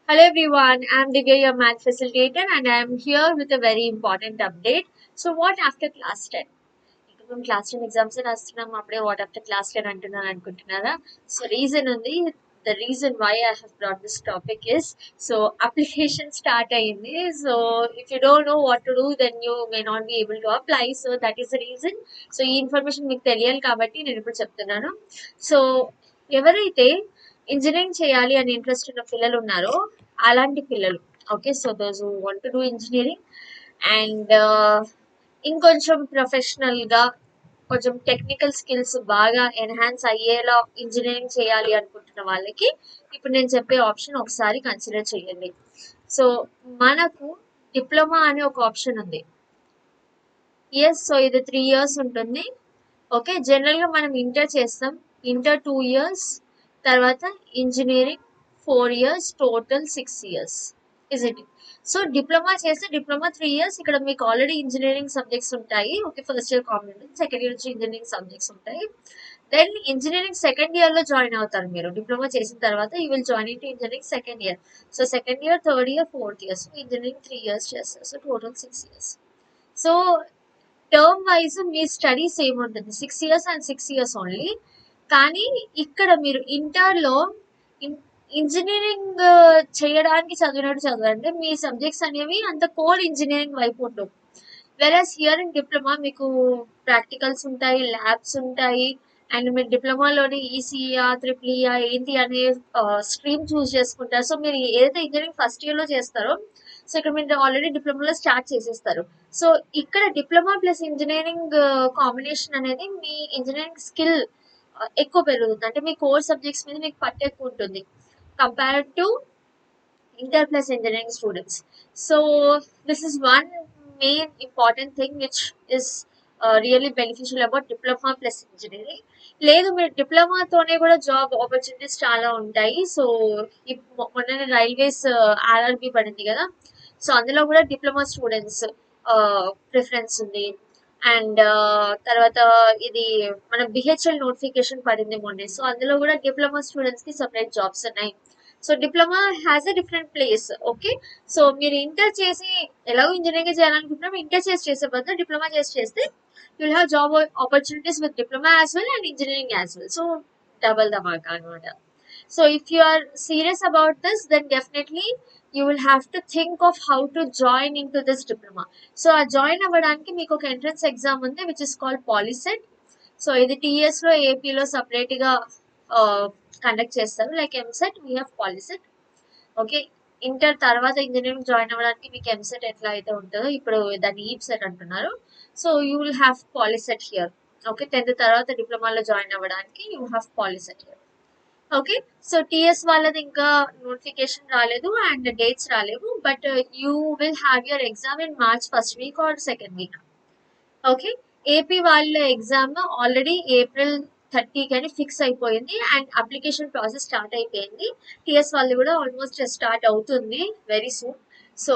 Hello everyone, I'm Divya, your math facilitator, and I'm here with a very important update. So, what after class 10? From class 10 exams రాస్తున్నాం అప్పుడే what after class 10 అంటున్నాను అనుకుంటున్నారా? So, reason ఉంది. The reason why I have brought this topic is application start అయ్యింది. So, if you don't know what to do, then you may not be able to apply. So, that is the reason. So, ఈ information మీకు తెలియాలి కాబట్టి నేను ఇప్పుడు చెప్తున్నాను. So, ఎవరైతే engineering చేయాలి అని ఇంట్రెస్ట్ ఉన్న పిల్లలు ఉన్నారో అలాంటి పిల్లలు okay so those who want to do engineering and ఇంకొంచెం ప్రొఫెషనల్ గా కొంచెం టెక్నికల్ స్కిల్స్ బాగా ఎన్హాన్స్ అయ్యేలా ఇంజనీరింగ్ చేయాలి అనుకుంటున్న వాళ్ళకి ఇప్పుడు నేను చెప్పే ఆప్షన్ ఒకసారి కన్సిడర్ చేయండి. సో మనకు డిప్లొమా అనే ఒక ఆప్షన్ ఉంది. సో ఇది 3 years ఉంటుంది. ఓకే జనరల్ గా మనం ఇంటర్ చేస్తాం. ఇంటర్ 2 years, తర్వాత engineering 4 years, total 6 years. Is it? So diploma చేస్తే డిప్లొమా 3 years. ఇక్కడ మీకు ఆల్రెడీ ఇంజనీరింగ్ సబ్జెక్ట్స్ ఉంటాయి. Okay first year common, second year నుంచి ఇంజనీరింగ్ సబ్జెక్ట్స్ ఉంటాయి. దెన్ ఇంజనీరింగ్ సెకండ్ ఇయర్ లో జాయిన్ అవుతారు మీరు. డిప్లొమా చేసిన తర్వాత you will join in to engineering second year. So second year, third year, fourth year. So engineering 3 years చేస్తారు. So total 6 years. So term wise మీ studies ఏముంటుంది 6 years and 6 years only. కానీ ఇక్కడ మీరు ఇంటర్లో ఇంజనీరింగ్ చేయడానికి చదివినట్టు చదవండి. మీ సబ్జెక్ట్స్ అనేవి అంత కోర్ ఇంజనీరింగ్ వైపు ఉండవు. వెరస్ హియర్ ఇన్ డిప్లొమా మీకు ప్రాక్టికల్స్ ఉంటాయి, ల్యాబ్స్ ఉంటాయి, అండ్ మీరు డిప్లొమాలోనే ఈసీఆ ట్రిపుల్ఈఆ ఏంటి అనే స్ట్రీమ్ చూస్ చేసుకుంటారు. సో మీరు ఏదైతే ఇంజనీరింగ్ ఫస్ట్ ఇయర్ లో చేస్తారో సో ఇక్కడ మీరు ఆల్రెడీ డిప్లొమాలో స్టార్ట్ చేసేస్తారు. సో ఇక్కడ డిప్లొమా ప్లస్ ఇంజనీరింగ్ కాంబినేషన్ అనేది మీ ఇంజనీరింగ్ స్కిల్ ఎక్కువ పెరుగుతుంది. అంటే మీ కోర్ సబ్జెక్ట్స్ మీద మీకు పట్టు ఎక్కువ ఉంటుంది compared to inter plus engineering students. So this is one main important thing which is really beneficial about diploma plus engineering. లేదు మీరు డిప్లొమాతోనే కూడా జాబ్ ఆపర్చునిటీస్ చాలా ఉంటాయి. సో మొన్న రైల్వేస్ ఆర్ఆర్బి పడింది కదా, సో అందులో కూడా డిప్లొమా స్టూడెంట్స్ ప్రిఫరెన్స్ ఉంది. అండ్ తర్వాత ఇది మన బిహెచ్ఎల్ నోటిఫికేషన్ పడింది మొన్నే. సో అందులో కూడా డిప్లొమా స్టూడెంట్స్ కి సపరేట్ జాబ్స్ ఉన్నాయి. So diploma has a different place. Okay so మీరు ఇంటర్ చేసి ఎలాగో ఇంజనీరింగ్ చేయాలనుకుంటున్నాం, ఇంటర్ చేసే బదులు డిప్లొమా చేస్తే you'll have job opportunities with diploma as well and engineering as well. So double the mark anamata. So if you are serious about this, then definitely you will have to think of how to join into this diploma. So ఆ join అవ్వడానికి మీకు ఒక entrance exam ఉంది which is called POLYCET. So ఇది TS లో ఏపీలో separate గా conduct చేస్తారు. Like EAMCET we have POLYCET. Okay inter తర్వాత ఇంజనీరింగ్ జాయిన్ అవ్వడానికి మీకు ఎంసెట్ ఎట్లా అయితే ఉంటుందో ఇప్పుడు దాన్ని ఈప్ సెట్ అంటున్నారు. So you will have POLYCET here. Okay 10th తర్వాత డిప్లొమాలో జాయిన్ అవ్వడానికి you have POLYCET here. Okay so TS వాళ్ళది ఇంకా నోటిఫికేషన్ రాలేదు అండ్ డేట్స్ రాలేవు, but you will have your exam in March first week or second week. Okay AP వాళ్ళ exam already April 30 కానీ fix అయిపోయింది and application process start అయిపోయింది. TS వాళ్ళు కూడా ఆల్మోస్ట్ స్టార్ట్ అవుతుంది very soon. So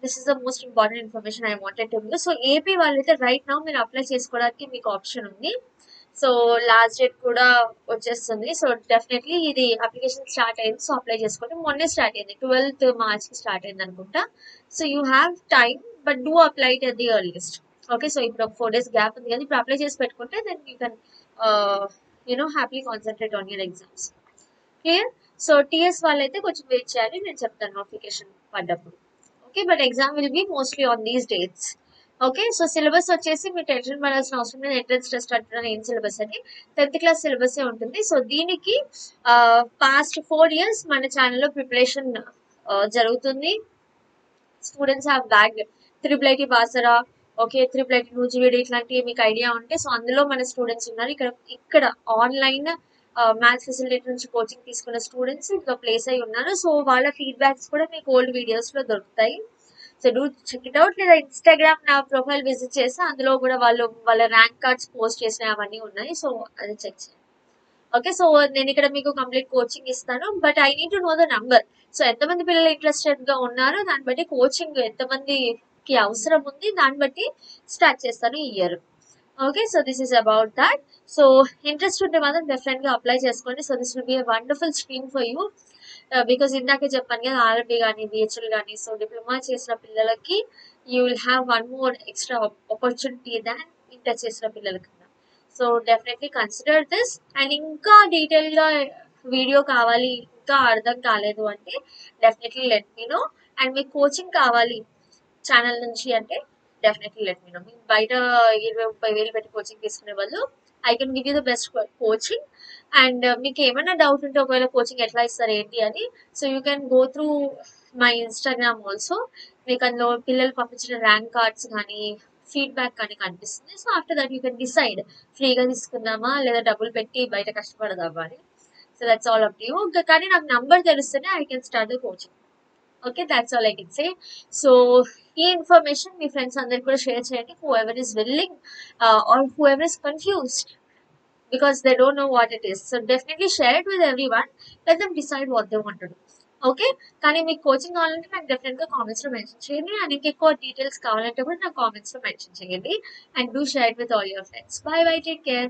this is the most important information I wanted to give. So AP వాళ్ళైతే right now మీరు apply చేసుకోవడానికి మీకు ఆప్షన్ ఉంది. సో లాస్ట్ డేట్ కూడా వచ్చేస్తుంది. సో డెఫినెట్లీ ఇది అప్లికేషన్ స్టార్ట్ అయింది. సో అప్లై చేసుకోండి. మొన్నే స్టార్ట్ అయింది, 12th March కి స్టార్ట్ అయింది అనుకుంటా. So you have time but do apply it at the earliest. Okay so ఇప్పుడు ఒక 4 days గ్యాప్ ఉంది కదా, ఇప్పుడు అప్లై చేసి పెట్టుకుంటే then you can happily concentrate on your exams. Clear? So TS వాళ్ళైతే కొంచెం వెయిట్ చేయాలి, నేను చెప్తాను నోటిఫికేషన్ పడ్డప్పుడు. Okay but exam will be mostly on these dates. Okay so syllabus వచ్చేసి మీరు టెన్షన్ పడాల్సిన అవసరం లేదు. ఎంట్రన్స్ టెస్ట్ అంటున్నాను ఏం సిలబస్ అని, 10th class సిలబస్ ఉంటుంది. సో దీనికి పాస్ట్ 4 years మన ఛానల్లో ప్రిపరేషన్ జరుగుతుంది. Students have bag triple IT Basara, okay triple IT Nuzvid ఇట్లాంటివి మీకు ఐడియా ఉంటే సో అందులో మన స్టూడెంట్స్ ఉన్నారు. ఇక్కడ ఆన్లైన్ మ్యాథ్స్ ఫెసిలిటీ నుంచి కోచింగ్ తీసుకున్న స్టూడెంట్స్ ఇంకా ప్లేస్ అయి ఉన్నారు. సో వాళ్ళ ఫీడ్బ్యాక్స్ కూడా మీకు ఓల్డ్ వీడియోస్ లో దొరుకుతాయి. So do check it out. లేదా ఇన్స్టాగ్రామ్ నా ప్రొఫైల్ విజిట్ చేస్తే అందులో కూడా వాళ్ళ ర్యాంక్ కార్డ్స్ పోస్ట్ చేసిన అవన్నీ ఉన్నాయి. సో అది చెక్ చేయండి. ఓకే సో నేను ఇక్కడ మీకు కంప్లీట్ కోచింగ్ ఇస్తాను, but I need to know the number. So ఎంతమంది పిల్లలు ఇంట్రెస్టెడ్ గా ఉన్నారో దాన్ని బట్టి కోచింగ్ ఎంతమందికి అవసరం ఉంది దాన్ని బట్టి స్టార్ట్ చేస్తాను ఈ year. Okay so this is about that. So interest ఉంటే మాత్రం డెఫినెట్ గా అప్లై చేసుకోండి. So this will be a wonderful stream for you. Because ఇందాకే చెప్పాను కదా ఆర్ఆర్బీ కానీ బిహెచ్ఎల్ కానీ. సో డిప్లొమా చేసిన పిల్లలకి you will have one more extra opportunity than inter చేసిన పిల్లల కన్నా. So definitely consider this. And ఇంకా డీటెయిల్గా వీడియో కావాలి, ఇంకా అర్థం కాలేదు అంటే definitely let me know. And మీకు కోచింగ్ కావాలి ఛానల్ నుంచి అంటే డెఫినెట్లీ లెట్ మీ నో. మీకు బయట 20-30 వేలు పెట్టి కోచింగ్ తీసుకునే వాళ్ళు I can give you the best coaching. And మీకు ఏమైనా డౌట్ ఉంటే ఒకవేళ కోచింగ్ ఎట్లా ఇస్తారు ఏంటి అని, so you can go through my Instagram also. మీకు అందులో పిల్లలు పంపించిన ర్యాంక్ కార్డ్స్ కానీ ఫీడ్బ్యాక్ కానీ కనిపిస్తుంది. So after that you can decide ఫ్రీగా తీసుకుందామా లేదా డబ్బులు పెట్టి బయట కష్టపడదామా అని. So that's all up to you. కానీ నాకు నంబర్ తెలిస్తేనే I can start the coaching. Okay, that's all I can say. So ఈ ఇన్ఫర్మేషన్ మీ ఫ్రెండ్స్ అందరికి కూడా షేర్ చేయండి, whoever is willing or whoever is confused because they don't know what it is. So definitely share it with everyone. Let them decide what they want to do. Okay, కానీ మీకు coaching కావాలంటే నాకు డెఫినెట్గా కామెంట్స్లో mention చేయండి. And ఇంకా ఎక్కువ details కావాలంటే కూడా నాకు కామెంట్స్లో మెన్షన్ చేయండి. And do share it with all your friends. By by, take care.